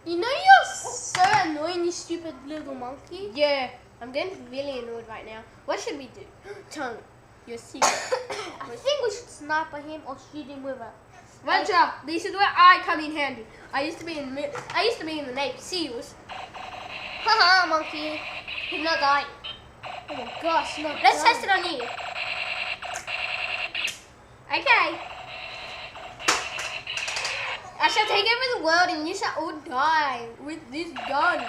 You know you're so annoying, you stupid little monkey. Yeah, I'm getting really annoyed right now. What should we do? Tongue, you're secret. I think we should sniper him or shoot him with a... Watch out! This is where I come in handy. I used to be in the Navy SEALs. Haha, monkey. He's not dying. Oh my gosh, not Let's dying. test it on you. Okay. I shall take over the world and you shall all die with this gun.